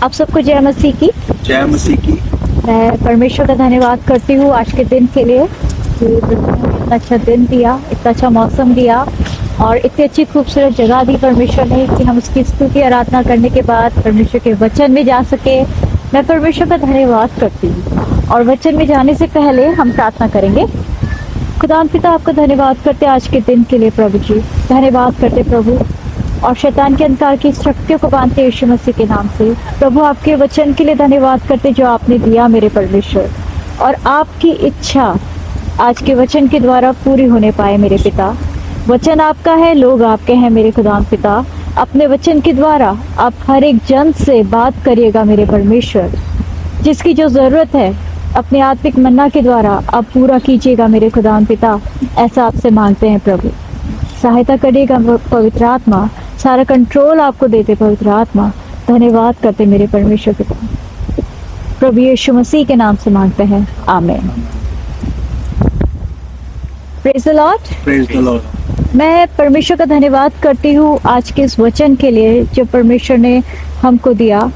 आप सबको जय मसीह की। जय मसीह की। मैं परमेश्वर का धन्यवाद करती हूँ आज के दिन के लिए कि इतना अच्छा दिन दिया, इतना अच्छा मौसम दिया और इतनी अच्छी खूबसूरत जगह दी परमेश्वर ने कि हम उसकी स्तुति आराधना करने के बाद परमेश्वर के वचन में जा सके। मैं परमेश्वर का धन्यवाद करती हूँ और वचन में जाने से पहले हम प्रार्थना करेंगे। खुदाम पिता, आपका धन्यवाद करते आज के दिन के लिए प्रभु जी, धन्यवाद करते प्रभु, और शैतान के अंधकार की शक्तियों को बांधते यीशु मसीह के नाम से। प्रभु, आपके वचन के लिए धन्यवाद करते जो आपने दिया मेरे परमेश्वर, और आपकी इच्छा आज के वचन के द्वारा पूरी होने पाए मेरे पिता। वचन आपका है, लोग आपके हैं मेरे खुदाम पिता। अपने वचन के द्वारा आप हर एक जन से बात करिएगा मेरे परमेश्वर, जिसकी जो जरूरत है अपने आत्मिक मन्ना के द्वारा आप पूरा कीजिएगा मेरे खुदाम पिता। ऐसा आपसे मांगते हैं प्रभु, सहायता करिएगा पवित्र आत्मा, सारा कंट्रोल आपको देते पवित्र आत्मा। धन्यवाद करते मेरे परमेश्वर पिता, प्रभु यीशु मसीह के नाम से मांगते हैं, आमीन। Praise the Lord. Praise the Lord. मैं परमेश्वर का धन्यवाद करती हूँ आज के इस वचन के लिए जो परमेश्वर ने हमको दिया,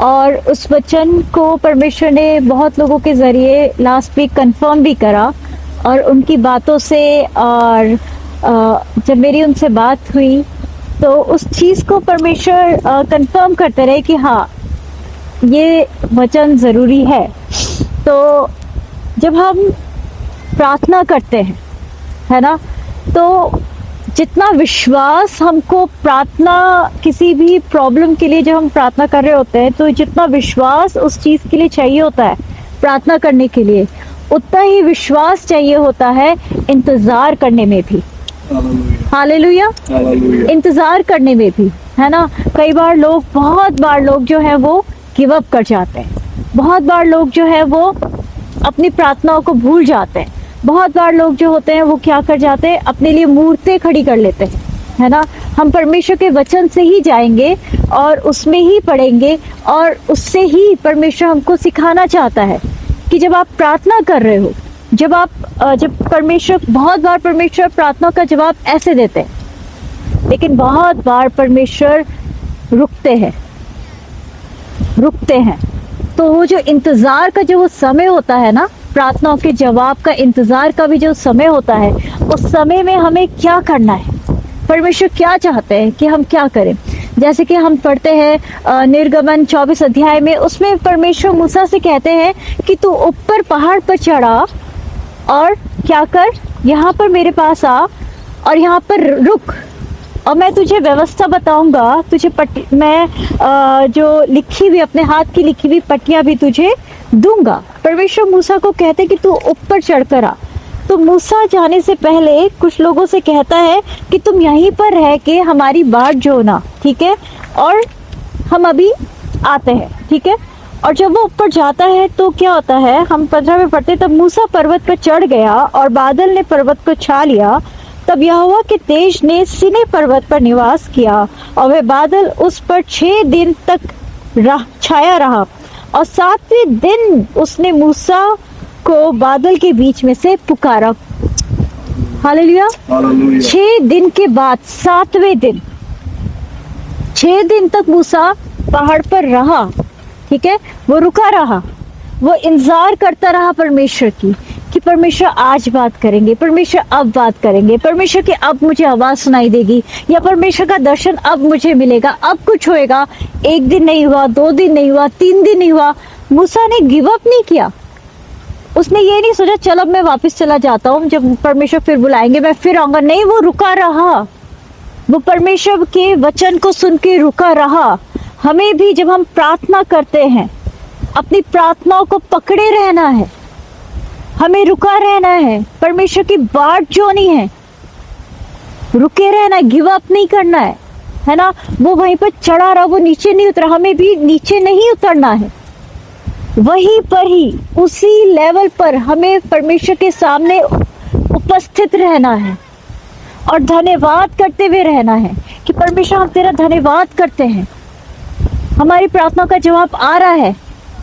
और उस वचन को परमेश्वर ने बहुत लोगों के जरिए लास्ट वीक कंफर्म भी करा, और उनकी बातों से और जब मेरी उनसे बात हुई तो उस चीज़ को परमेश्वर कंफर्म करते रहे कि हाँ, ये वचन ज़रूरी है। तो जब हम प्रार्थना करते हैं, है ना, तो जितना विश्वास हमको प्रार्थना, किसी भी प्रॉब्लम के लिए जब हम प्रार्थना कर रहे होते हैं, तो जितना विश्वास उस चीज़ के लिए चाहिए होता है प्रार्थना करने के लिए, उतना ही विश्वास चाहिए होता है इंतज़ार करने में भी। हालेलुया। इंतजार करने में भी, है ना। बहुत बार लोग जो है वो गिव अप कर जाते हैं, बहुत बार लोग जो है वो अपनी प्रार्थनाओं को भूल जाते हैं, बहुत बार लोग जो होते हैं वो क्या कर जाते हैं, अपने लिए मूर्तें खड़ी कर लेते हैं, है ना। हम परमेश्वर के वचन से ही जाएंगे और उसमें ही पढ़ेंगे, और उससे ही परमेश्वर हमको सिखाना चाहता है कि जब आप प्रार्थना कर रहे हो, जब परमेश्वर, बहुत बार परमेश्वर प्रार्थना का जवाब ऐसे देते हैं, लेकिन बहुत बार परमेश्वर रुकते हैं। तो वो जो इंतजार का जो वो समय होता है ना, प्रार्थनाओं के जवाब का इंतजार का भी जो समय होता है, उस समय में हमें क्या करना है, परमेश्वर क्या चाहते हैं कि हम क्या करें। जैसे कि हम पढ़ते हैं निर्गमन 24 अध्याय में, उसमें परमेश्वर मूसा से कहते हैं कि तू ऊपर पहाड़ पर चढ़ा और क्या कर, यहाँ पर मेरे पास आ और यहाँ पर रुक, और मैं तुझे व्यवस्था बताऊंगा, तुझे मैं जो लिखी हुई, अपने हाथ की लिखी हुई पट्टियां भी तुझे दूंगा। परमेश्वर मूसा को कहते कि तू ऊपर चढ़कर आ। तो मूसा जाने से पहले कुछ लोगों से कहता है कि तुम यहीं पर रह के हमारी बाट जोना, ठीक है, और हम अभी आते हैं, ठीक है। और जब वो ऊपर जाता है तो क्या होता है, हम 15 में पढ़ते, तब मूसा पर्वत पर चढ़ गया और बादल ने पर्वत को छा लिया। तब यहोवा के तेज ने सीनै पर्वत पर निवास किया, और वह बादल उस पर 6 दिन तक छाया रहा, और 7वें दिन उसने मूसा को बादल के बीच में से पुकारा। हालेलुया। 6 दिन के बाद 7वें दिन, 6 दिन तक मूसा पहाड़ पर रहा, ठीक है, वो रुका रहा, वो इंतजार करता रहा परमेश्वर की, कि परमेश्वर आज बात करेंगे, परमेश्वर अब बात करेंगे, परमेश्वर की अब मुझे आवाज सुनाई देगी, या परमेश्वर का दर्शन अब मुझे मिलेगा, अब कुछ होएगा। 1 दिन नहीं हुआ, 2 दिन नहीं हुआ, 3 दिन नहीं हुआ। मूसा ने गिव अप नहीं किया, उसने ये नहीं सोचा चल अब मैं वापस चला जाता हूँ, जब परमेश्वर फिर बुलाएंगे मैं फिर आऊंगा। नहीं, वो रुका रहा, वो परमेश्वर के वचन को सुन के रुका रहा। हमें भी जब हम प्रार्थना करते हैं, अपनी प्रार्थनाओं को पकड़े रहना है, हमें रुका रहना है, परमेश्वर की बाट जोनी है, रुके रहना है, गिव अप नहीं करना है ना। वो वहीं पर चढ़ा रहा, वो नीचे नहीं उतरा, हमें भी नीचे नहीं उतरना है, वहीं पर ही, उसी लेवल पर हमें परमेश्वर के सामने उपस्थित रहना है और धन्यवाद करते हुए रहना है कि परमेश्वर हम तेरा धन्यवाद करते हैं, हमारी प्रार्थना का जवाब आ रहा है।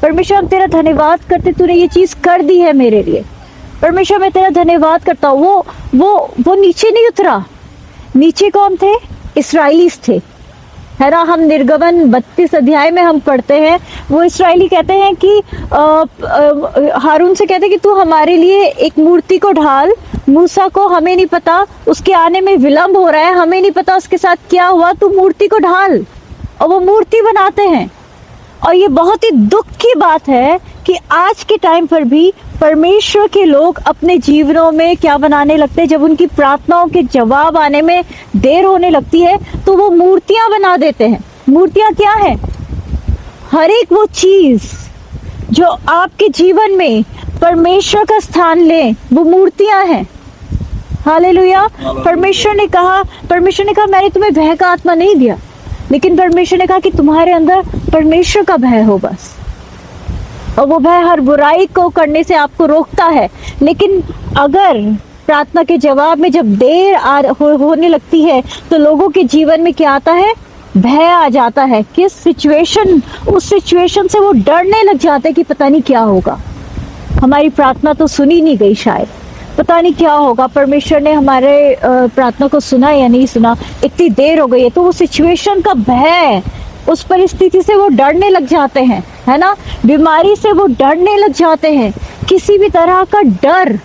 परमेश्वर हम तेरा धन्यवाद करते, तूने ये चीज कर दी है मेरे लिए। परमेश्वर मैं तेरा धन्यवाद करता हूँ। वो नीचे नहीं उतरा। नीचे कौन थे? इस्राएलीस थे, है ना। हम निर्गमन 32 अध्याय में हम पढ़ते हैं, वो इस्राएली कहते हैं कि हारून से कहते हैं कि तू हमारे लिए एक मूर्ति को ढाल। मूसा को हमें नहीं पता, उसके आने में विलंब हो रहा है, हमें नहीं पता उसके साथ क्या हुआ, तू मूर्ति को ढाल। और वो मूर्ति बनाते हैं। और ये बहुत ही दुख की बात है कि आज के टाइम पर भी परमेश्वर के लोग अपने जीवनों में क्या बनाने लगते हैं, जब उनकी प्रार्थनाओं के जवाब आने में देर होने लगती है तो वो मूर्तियां बना देते हैं। मूर्तियां क्या है? हर एक वो चीज जो आपके जीवन में परमेश्वर का स्थान ले, वो मूर्तियां हैं। हालेलुया। परमेश्वर ने कहा मैंने तुम्हें भय का आत्मा नहीं दिया, लेकिन परमेश्वर ने कहा कि तुम्हारे अंदर परमेश्वर का भय हो बस। और वो भय हर बुराई को करने से आपको रोकता है। लेकिन अगर प्रार्थना के जवाब में जब देर होने लगती है तो लोगों के जीवन में क्या आता है? भय आ जाता है। किस सिचुएशन, उस सिचुएशन से वो डरने लग जाते हैं कि पता नहीं क्या होगा, हमारी प्रार्थना तो सुनी नहीं गई, शायद पता नहीं क्या होगा, परमेश्वर ने हमारे प्रार्थना को सुना या नहीं सुना, इतनी देर हो गई है। तो वो सिचुएशन का भय, उस परिस्थिति से वो डरने लग जाते हैं, है ना। बीमारी से वो डरने लग जाते हैं। किसी भी तरह का डर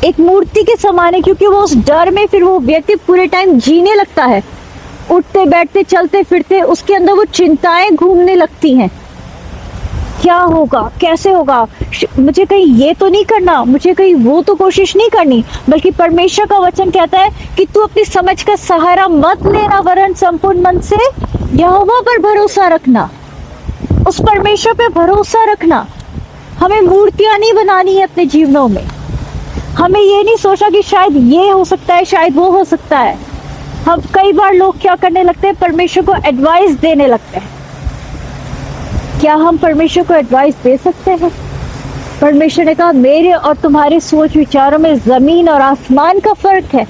एक मूर्ति के समान है, क्योंकि वो उस डर में फिर वो व्यक्ति पूरे टाइम जीने लगता है। उठते बैठते चलते फिरते उसके अंदर वो चिंताएं घूमने लगती हैं। क्या होगा, कैसे होगा, मुझे कहीं ये तो नहीं करना, मुझे कहीं वो तो कोशिश नहीं करनी। बल्कि परमेश्वर का वचन कहता है कि तू अपनी समझ का सहारा मत लेना, वरन संपूर्ण मन से यहोवा पर भरोसा रखना, उस परमेश्वर पे भरोसा रखना। हमें मूर्तियां नहीं बनानी है अपने जीवनों में। हमें ये नहीं सोचा कि शायद ये हो सकता है, शायद वो हो सकता है। हम कई बार लोग क्या करने लगते हैं? परमेश्वर को एडवाइस देने लगते हैं। क्या हम परमेश्वर को एडवाइस दे सकते हैं? परमेश्वर ने कहा मेरे और तुम्हारे सोच विचारों में जमीन और आसमान का फर्क है।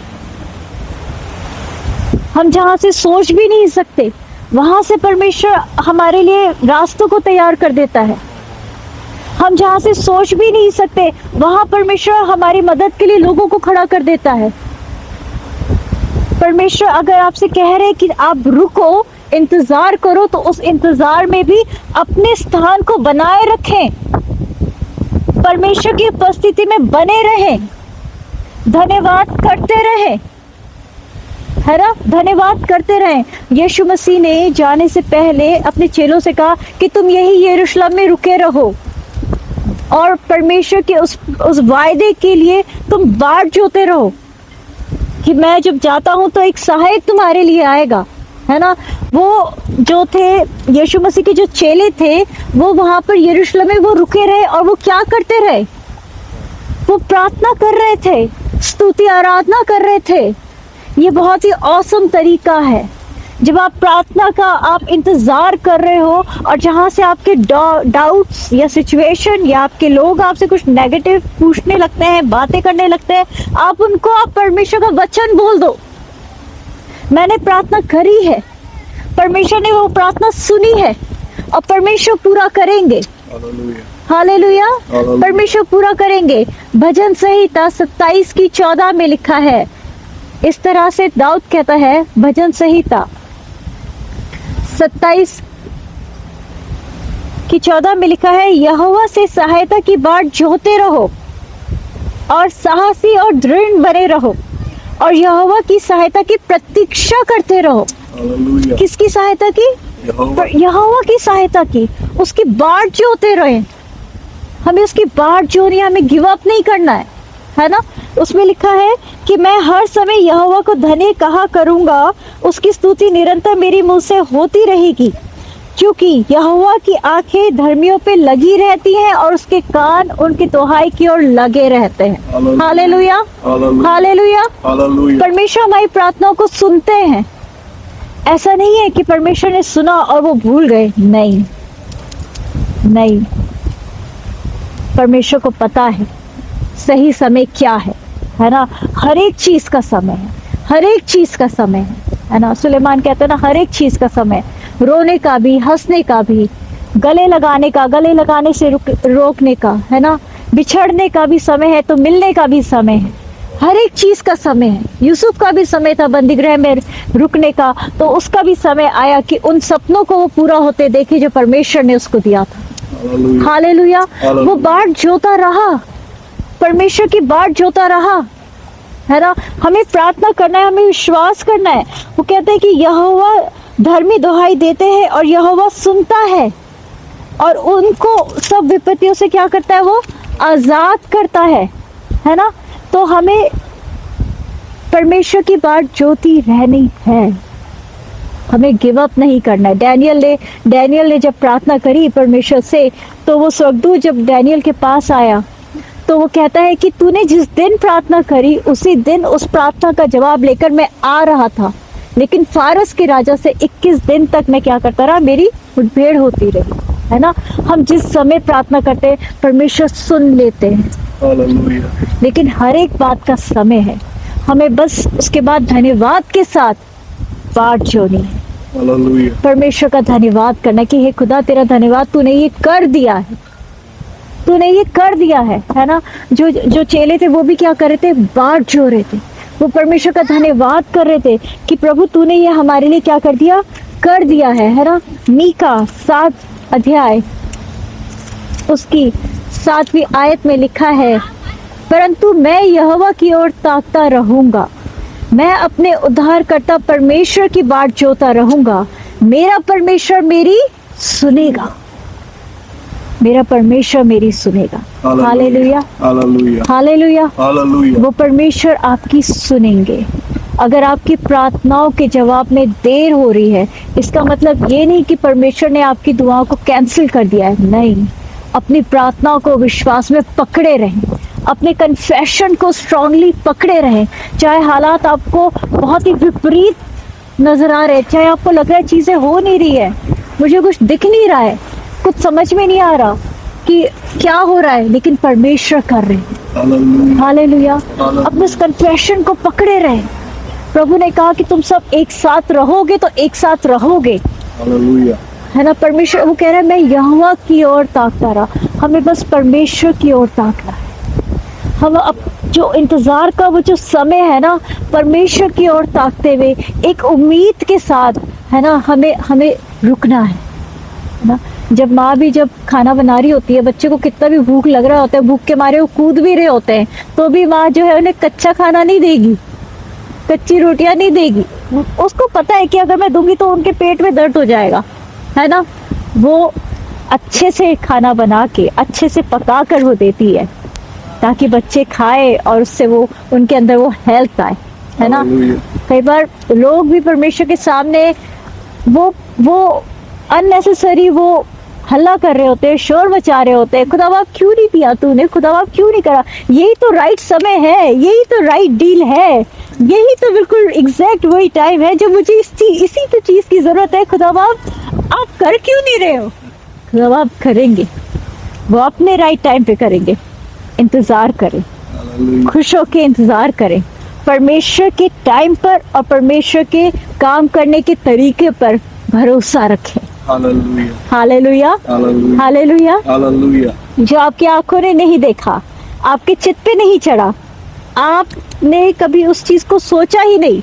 हम जहां से सोच भी नहीं सकते, वहां से परमेश्वर हमारे लिए रास्तों को तैयार कर देता है। हम जहां से सोच भी नहीं सकते, वहां परमेश्वर हमारी मदद के लिए लोगों को खड़ा कर देता है। परमेश्वर अगर आपसे कह रहे कि आप रुको, इंतजार करो, तो उस इंतजार में भी अपने स्थान को बनाए रखें, परमेश्वर की उपस्थिति में बने रहें, धन्यवाद करते रहें, है ना, धन्यवाद करते रहें। यीशु मसीह ने जाने से पहले अपने चेलों से कहा कि तुम यही यरूशलेम में रुके रहो और परमेश्वर के उस वायदे के लिए तुम बाट जोते रहो कि मैं जब जाता हूं तो एक सहायक तुम्हारे लिए आएगा, है ना। वो जो थे यीशु मसीह के जो चेले थे, वो वहां पर यरूशलेम में वो रुके रहे और वो क्या करते रहे? वो प्रार्थना कर रहे थे, स्तुति आराधना कर रहे थे। ये बहुत ही औसम तरीका है। जब आप प्रार्थना का आप इंतजार कर रहे हो और जहां से आपके डाउट्स या सिचुएशन या आपके लोग आपसे कुछ नेगेटिव पूछने लगते हैं, बातें करने लगते हैं, आप परमेश्वर का वचन बोल दो, मैंने प्रार्थना करी है, परमेश्वर ने वो प्रार्थना सुनी है और परमेश्वर पूरा करेंगे। हालेलुया। परमेश्वर पूरा करेंगे। भजन संहिता 27:14 में लिखा है, इस तरह से दाऊद कहता है, भजन संहिता 27:14 में लिखा है, यहोवा से सहायता की बाट जोहते रहो और साहसी और दृढ़ बने रहो और यहोवा की सहायता की प्रतीक्षा करते रहो। किसकी सहायता की? यहोवा की सहायता की। उसकी बाट जोहते रहे। हमें उसकी बाट जोनी, हमें गिव अप नहीं करना है ना। उसमें लिखा है कि मैं हर समय यहोवा को धन्य कहा करूंगा, उसकी स्तुति निरंतर मेरे मुंह से होती रहेगी, क्योंकि यहोवा की आंखें धर्मियों पे लगी रहती हैं और उसके कान उनकी दोहाई की ओर लगे रहते हैं। Hallelujah, hallelujah. परमेश्वर हमारी प्रार्थनाओं को सुनते हैं। ऐसा नहीं है कि परमेश्वर ने सुना और वो भूल गए, नहीं नहीं, परमेश्वर को पता है सही समय क्या है ना। हर एक चीज का समय है, हर एक चीज का समय है ना। सुलेमान कहते हैं ना, हर एक चीज का समय, रोने का भी, हंसने का भी, गले लगाने का, गले लगाने से रोकने का, है ना, बिछड़ने का भी समय है तो मिलने का भी समय है। हर एक चीज का समय है। यूसुफ का भी समय था बंदीगृह में रुकने का, तो उसका भी समय आया कि उन सपनों को वो पूरा होते देखे जो परमेश्वर ने उसको दिया था। हालेलुया। हालेलुया। हालेलुया। वो बाट जोता रहा, परमेश्वर की बाट जोता रहा, है ना। हमें प्रार्थना करना है, हमें विश्वास करना है। वो कहते हैं कि यहोवा धर्मी दुहाई देते हैं और यहोवा सुनता है और उनको सब विपत्तियों से क्या करता है, वो आजाद करता है ना। तो हमें परमेश्वर की बाट जोती रहनी है, हमें गिव अप नहीं करना है। डैनियल ने जब प्रार्थना करी परमेश्वर से, तो वो स्वर्गदूत जब डैनियल के पास आया तो वो कहता है कि तूने जिस दिन प्रार्थना करी उसी दिन उस प्रार्थना का जवाब लेकर मैं आ रहा था, लेकिन फारस के राजा से 21 दिन तक मैं क्या करता रहा, मेरी मुठभेड़ होती रही, है ना। हम जिस समय प्रार्थना करते हैं परमेश्वर सुन लेते हैं, हालेलुया। लेकिन हर एक बात का समय है। हमें बस उसके बाद धन्यवाद के साथ बाट जोड़नी है, हालेलुया। परमेश्वर का धन्यवाद करना कि हे खुदा तेरा धन्यवाद, तूने ये कर दिया है, तूने ये कर दिया है ना। जो चेले थे वो भी क्या कर रहे थे, बाट जो रहे थे, वो परमेश्वर का धन्यवाद कर रहे थे कि प्रभु तूने ये हमारे लिए क्या कर दिया है ना। मीका 7 अध्याय उसकी 7वीं आयत में लिखा है, परंतु मैं यहोवा की ओर ताकता रहूंगा, मैं अपने उद्धारकर्ता परमेश्वर की बाट जोता रहूंगा, मेरा परमेश्वर मेरी सुनेगा, मेरा परमेश्वर मेरी सुनेगा। Hallelujah, hallelujah. हालेलुया। हालेलुया। वो परमेश्वर आपकी सुनेंगे। अगर आपकी प्रार्थनाओं के जवाब में देर हो रही है, इसका मतलब ये नहीं कि परमेश्वर ने आपकी दुआओं को कैंसिल कर दिया है, नहीं। अपनी प्रार्थनाओं को विश्वास में पकड़े रहें, अपने कन्फेशन को स्ट्रांगली पकड़े रहें, चाहे हालात आपको बहुत ही विपरीत नजर आ रहे, चाहे आपको लग रहा है चीजें हो नहीं रही है, मुझे कुछ दिख नहीं रहा है, कुछ समझ में नहीं आ रहा कि क्या हो रहा है, लेकिन परमेश्वर कर रहे हैं। हालेलुया। हालेलुया। हालेलुया। अपने इस कन्फेशन को पकड़े रहे। प्रभु ने कहा कि तुम सब एक साथ रहोगे तो एक साथ रहोगे, हालेलुया। है ना। परमेश्वर वो कह रहा है मैं यहोवा की ओर ताकता रहा, हमें बस परमेश्वर की ओर ताकना है। हम अब जो इंतजार का वो जो समय है ना, परमेश्वर की ओर ताकते हुए एक उम्मीद के साथ, है ना, हमें रुकना है ना। जब माँ भी जब खाना बना रही होती है, बच्चे को कितना भी भूख लग रहा होता है, भूख के मारे वो कूद भी रहे होते हैं, तो भी माँ जो है उन्हें कच्चा खाना नहीं देगी, कच्ची रोटियां नहीं देगी। उसको पता है कि अगर मैं दूंगी तो उनके पेट में दर्द हो जाएगा, है ना। वो अच्छे से खाना बना के अच्छे से पका कर वो देती है ताकि बच्चे खाए और उससे वो उनके अंदर वो हेल्थ आए, है ना। कई बार लोग भी परमेश्वर के सामने वो अननेसेसरी वो हल्ला कर रहे होते हैं, शोर मचा रहे होते हैं, खुदा बाप क्यों नहीं दिया तूने, खुदा बाप क्यों नहीं करा, यही तो राइट समय है, यही तो राइट डील है, यही तो बिल्कुल एग्जैक्ट वही टाइम है जो मुझे इसी तो चीज की जरूरत है, खुदा बाप आप कर क्यों नहीं रहे हो। खुदा बाप करेंगे, वो अपने राइट टाइम पे करेंगे। इंतजार करें, खुश होके इंतजार करें परमेश्वर के टाइम पर और परमेश्वर के काम करने के तरीके पर भरोसा रखें। Hallelujah. Hallelujah, hallelujah. Hallelujah. Hallelujah. जो आपकी आंखों ने नहीं देखा, आपके चित्त पे नहीं चढ़ा, आपने कभी उस चीज को सोचा ही नहीं,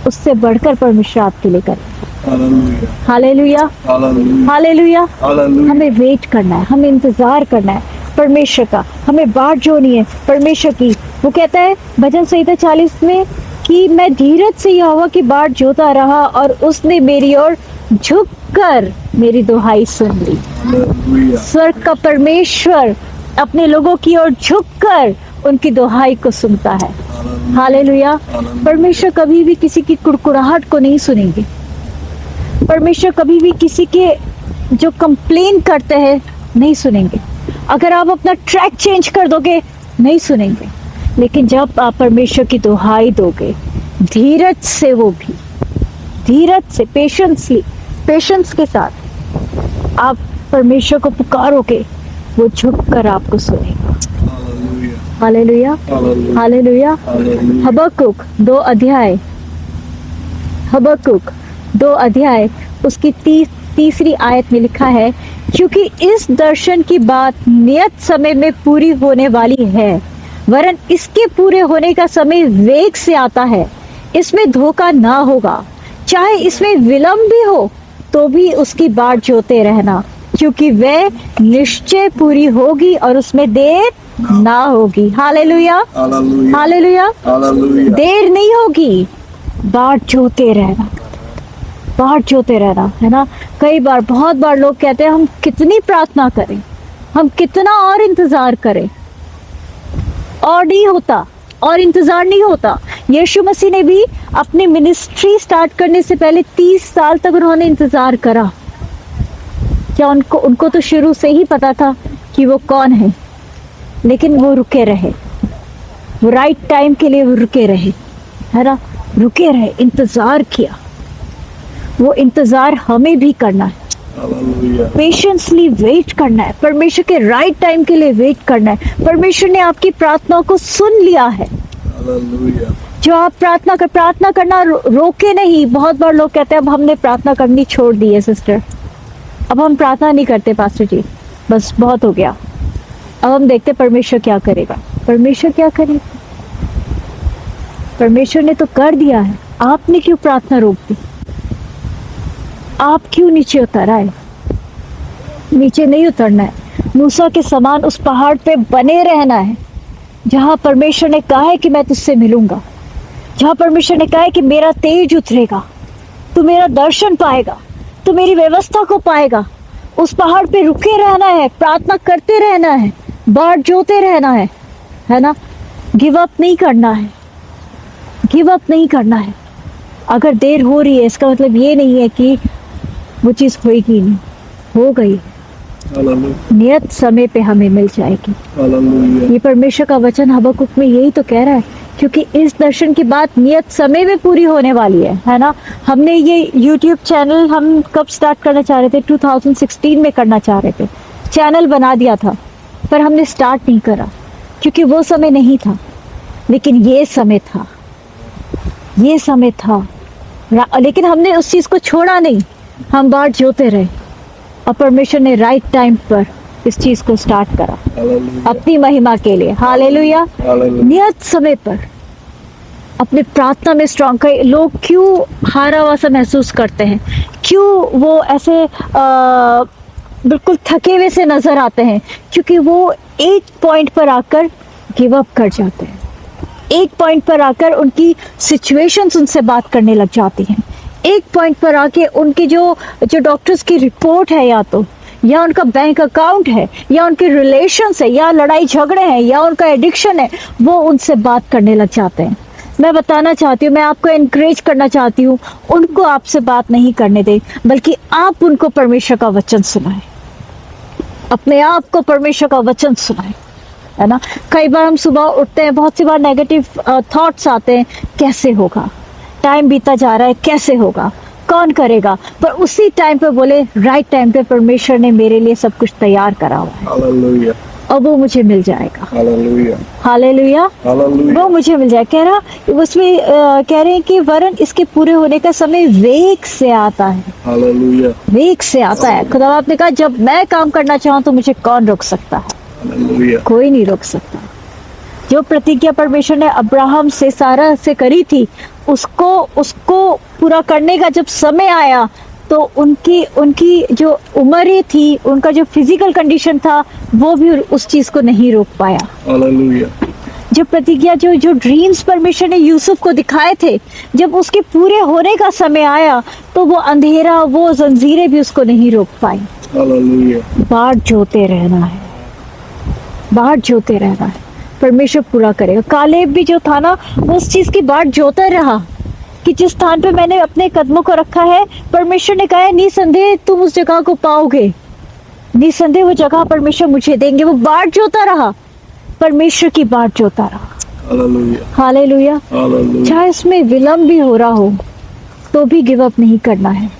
उससे बढ़कर परमेश्वर आपके लिए करे। Hallelujah. Hallelujah, hallelujah. Hallelujah. Hallelujah. हमें वेट करना है, हमें इंतजार करना है परमेश्वर का, हमें बाट जोड़नी है परमेश्वर की। वो कहता है भजन संहिता 40 में कि मैं धीरज से यहोवा की बाट जोता रहा और उसने मेरी ओर झुककर मेरी दुहाई सुन ली। हालेलुया। स्वर्ग का परमेश्वर अपने लोगों की ओर झुककर उनकी दुहाई को सुनता है। हालेलुया। परमेश्वर कभी भी किसी की कुड़कुड़ाहट को नहीं सुनेंगे। परमेश्वर कभी भी किसी के जो कंप्लेन करते हैं नहीं सुनेंगे। अगर आप अपना ट्रैक चेंज कर दोगे नहीं सुनेंगे, लेकिन जब आप परमेश्वर की दुहाई दोगे धीरज से, वो भी धीरज से, पेशेंस के साथ आप परमेश्वर को पुकारोगे, वो झुककर आपको सुनेगा। Hallelujah, hallelujah. हबक्कुक 2 अध्याय उसकी 30वीं आयत में लिखा है, क्योंकि इस दर्शन की बात नियत समय में पूरी होने वाली है, वरन इसके पूरे होने का समय वेग से आता है। इसमें धोखा ना होगा, चाहे इसमें विलंब भी हो तो भी उसकी बाट जोते रहना, क्योंकि वह निश्चय पूरी होगी और उसमें देर ना होगी। Hallelujah, hallelujah, hallelujah. हालेलुया, देर नहीं होगी, बाट जोते रहना, बाट जोते रहना, है ना। कई बार, बहुत बार लोग कहते हैं हम कितनी प्रार्थना करें, हम कितना और इंतजार करें, और नहीं होता, और इंतजार नहीं होता। यीशु मसीह ने भी अपनी मिनिस्ट्री स्टार्ट करने से पहले 30 साल तक उन्होंने इंतजार करा। क्या उनको तो शुरू से ही पता था कि वो कौन है, लेकिन वो रुके रहे, वो राइट टाइम के लिए वो रुके रहे, है ना, रुके रहे, इंतजार किया। वो इंतजार हमें भी करना है, हालेलुया, पेशेंसली वेट करना है, परमेश्वर के राइट टाइम के लिए वेट करना है। परमेश्वर ने आपकी प्रार्थनाओं को सुन लिया है। हालेलुया, जो आप प्रार्थना करना रोके नहीं। बहुत बार लोग कहते हैं अब हमने प्रार्थना करनी छोड़ दी है सिस्टर, अब हम प्रार्थना नहीं करते पास्टर जी, बस बहुत हो गया, अब हम देखते परमेश्वर क्या करेगा। परमेश्वर क्या करेगा? परमेश्वर ने तो कर दिया है, आपने क्यों प्रार्थना रोक दी? आप क्यों नीचे उतर आए? नीचे नहीं उतरना है, मूसा के समान उस पहाड़ पे बने रहना है जहां परमेश्वर ने कहा है कि मैं तुझसे मिलूंगा, जहां परमेश्वर ने कहा है कि मेरा तेज उतरेगा, तू मेरा दर्शन पाएगा, तू मेरी व्यवस्था को पाएगा। उस पहाड़ पे रुके रहना है, प्रार्थना करते रहना है, बाट जोते रहना है ना। गिव अप नहीं करना है, गिव अप नहीं करना है। अगर देर हो रही है इसका मतलब ये नहीं है कि वो चीज होगी नहीं, हो गई, हालेलुया, नियत समय पे हमें मिल जाएगी। हालेलुया, ये परमेश्वर का वचन हबक्कुक में यही तो कह रहा है, क्योंकि इस दर्शन की बात नियत समय में पूरी होने वाली है ना। हमने ये YouTube चैनल हम कब स्टार्ट करना चाह रहे थे? 2016 में करना चाह रहे थे, चैनल बना दिया था, पर हमने स्टार्ट नहीं करा क्योंकि वो समय नहीं था। लेकिन ये समय था, ये समय था, लेकिन हमने उस चीज को छोड़ा नहीं, हम बाट जोते रहे और परमेश्वर ने राइट टाइम पर इस चीज को स्टार्ट करा हालेलुया, अपनी महिमा के लिए। हालेलुया। हालेलुया, नियत समय पर अपने प्रार्थना में स्ट्रांग कर। लोग क्यों हारा हुआ सा महसूस करते हैं? क्यों वो ऐसे बिल्कुल थके हुए से नजर आते हैं? क्योंकि वो एक पॉइंट पर आकर गिव अप कर जाते हैं। एक पॉइंट पर आकर उनकी सिचुएशंस उनसे बात करने लग जाती हैं। एक पॉइंट पर आके उनकी जो डॉक्टर्स की रिपोर्ट है, या उनका बैंक अकाउंट है, या उनके रिलेशंस है, या लड़ाई झगड़े हैं, या उनका एडिक्शन है, वो उनसे बात करने लग जाते हैं। मैं बताना चाहती हूँ, मैं आपको एनकरेज करना चाहती हूँ, उनको आपसे बात नहीं करने दें, बल्कि आप उनको परमेश्वर का वचन सुनाएं, अपने आप को परमेश्वर का वचन सुनाएं, है ना। कई बार हम सुबह उठते हैं, बहुत सी बार नेगेटिव थॉट्स आते हैं, कैसे होगा, टाइम बीता जा रहा है, कैसे होगा, कौन करेगा? पर उसी टाइम पे बोले, राइट टाइम पे परमेश्वर ने मेरे लिए सब कुछ तैयार करा हुआ है, हालेलुया, और वो मुझे मिल जाएगा। हालेलुया, हालेलुया, हालेलुया, वो मुझे मिल जाए। कह रहा उसमें कह रहे हैं कि वरन इसके पूरे होने का समय वेग से आता है, हालेलुया, वेग से आता है। खुदा बाप ने कहा जब मैं काम करना चाहूँ तो मुझे कौन रोक सकता है? हालेलुया, कोई नहीं रोक सकता। जो प्रतिज्ञा परमेश्वर ने अब्राहम से, सारा से करी थी, उसको पूरा करने का जब समय आया तो उनकी जो उम्र थी, उनका जो फिजिकल कंडीशन था, वो भी उस चीज को नहीं रोक पाया। हालेलुया, जो प्रतिज्ञा, जो ड्रीम्स परमेश्वर ने यूसुफ को दिखाए थे, जब उसके पूरे होने का समय आया तो वो अंधेरा, वो जंजीरें भी उसको नहीं रोक पाई। हालेलुया, बाट जोते रहना है, बाट जोते रहना है, परमेश्वर पूरा करेगा। कालेब भी जो था ना, वो उस चीज की बाट जोता रहा कि जिस स्थान पे मैंने अपने कदमों को रखा है, परमेश्वर ने कहा है निसंदेह तुम उस जगह को पाओगे, निसंदेह वो जगह परमेश्वर मुझे देंगे। वो बाट जोता रहा, परमेश्वर की बाट जोता रहा। Hallelujah, hallelujah. हालेलुया, चाहे उसमें विलंब भी हो रहा हो तो भी गिव अप नहीं करना है,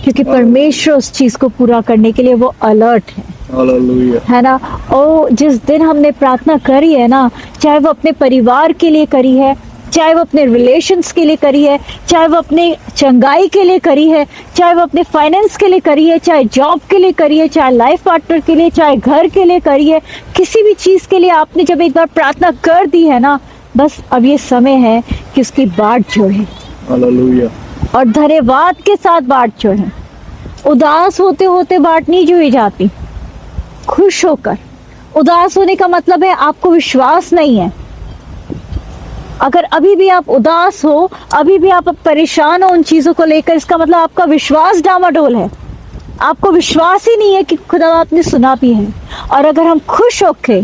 क्योंकि परमेश्वर उस चीज को पूरा करने के लिए वो अलर्ट है, हालेलुया, है ना। और जिस दिन हमने प्रार्थना करी है ना, चाहे वो अपने परिवार के लिए करी है, चाहे वो अपने रिलेशंस के लिए करी है, चाहे वो अपने चंगाई के लिए करी है, चाहे वो अपने फाइनेंस के लिए करी है, चाहे जॉब के लिए करी है, चाहे लाइफ पार्टनर के लिए, चाहे घर के लिए करी है, किसी भी चीज़ के लिए आपने जब एक बार प्रार्थना कर दी है ना, बस अब ये समय है कि उसकी बाट जोड़े हालेलुया और धन्यवाद के साथ बाट जोड़े। उदास होते होते बाट नहीं जोड़ी जाती, खुश होकर। उदास होने का मतलब है आपको विश्वास नहीं है। अगर अभी भी आप उदास हो, अभी भी आप परेशान हो उन चीजों को लेकर, इसका मतलब आपका विश्वास डामाडोल है, आपको विश्वास ही नहीं है कि खुदा आपने सुना भी है। और अगर हम खुश होके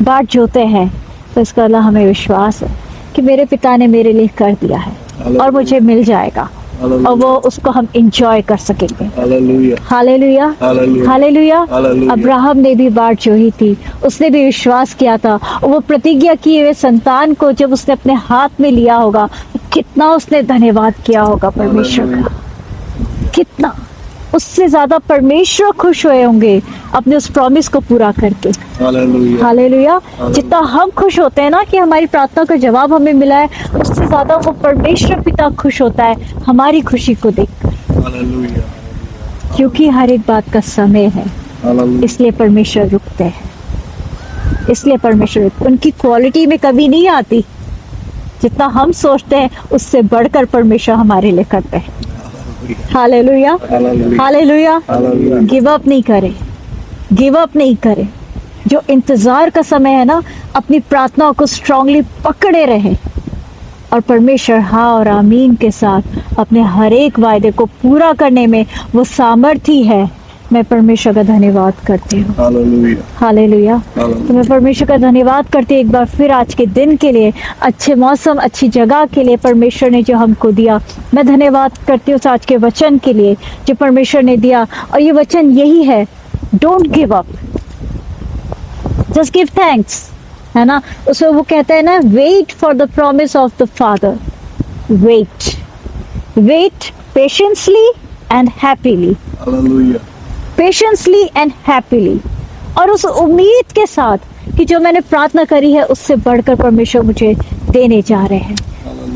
बाट जोते हैं तो इसका मतलब हमें विश्वास है कि मेरे पिता ने मेरे लिए कर दिया है और मुझे मिल जाएगा और वो उसको हम इंजॉय कर सकेंगे। Hallelujah hallelujah hallelujah hallelujah. Hallelujah. Abraham ने भी बाट जोही थी, उसने भी विश्वास किया था और वो प्रतिज्ञा किए हुए संतान को जब उसने अपने हाथ में लिया होगा, कितना उसने धन्यवाद किया होगा परमेश्वर का, कितना। उससे ज्यादा परमेश्वर खुश हुए होंगे अपने उस प्रॉमिस को पूरा करके। Hallelujah hallelujah. जितना हम खुश होते हैं ना कि हमारी प्रार्थना का जवाब हमें मिला है, उससे ज्यादा वो परमेश्वर पिता खुश होता है हमारी खुशी को देखकर, हालेलुया क्योंकि हर एक बात का समय है। हालेलुया इसलिए परमेश्वर रुकते हैं, इसलिए परमेश्वर उनकी क्वालिटी में कभी नहीं आती। जितना हम सोचते हैं उससे बढ़कर परमेश्वर हमारे लिए करते हैं। Hallelujah hallelujah hallelujah. Hallelujah give up नहीं करें, गिव अप नहीं करें। जो इंतजार का समय है ना, अपनी प्रार्थनाओं को स्ट्रांगली पकड़े रहे और परमेश्वर हाँ और आमीन के साथ अपने हर एक वायदे को पूरा करने में वो सामर्थी है। मैं परमेश्वर का धन्यवाद करती हूँ। Hallelujah hallelujah. हालेलुया। तो मैं परमेश्वर का धन्यवाद करती हूँ एक बार फिर आज के दिन के लिए, अच्छे मौसम, अच्छी जगह के लिए परमेश्वर ने जो हमको दिया। मैं धन्यवाद करती हूँ आज के वचन के लिए जो परमेश्वर ने दिया, और ये वचन यही है, don't give up, just give thanks, है ना। उसमें वो कहता है ना, wait for the promise of the father, wait patiently and happily, hallelujah patiently and happily, और उस उम्मीद के साथ कि जो मैंने प्रार्थना करी है उससे बढ़कर परमेश्वर मुझे देने जा रहे हैं,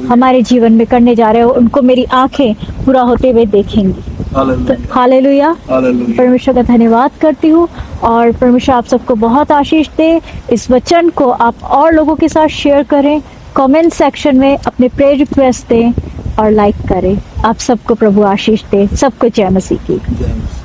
हमारे जीवन में करने जा रहे हो, उनको मेरी आंखें पूरा होते हुए देखेंगी। हालेलुया। हालेलुया परमेश्वर का धन्यवाद करती हूँ और परमेश्वर आप सबको बहुत आशीष दे। इस वचन को आप और लोगों के साथ शेयर करें, कमेंट सेक्शन में अपने प्रेयर रिक्वेस्ट दें और लाइक करें। आप सबको प्रभु आशीष दे। सबको जय मसीह की। जय मसीह।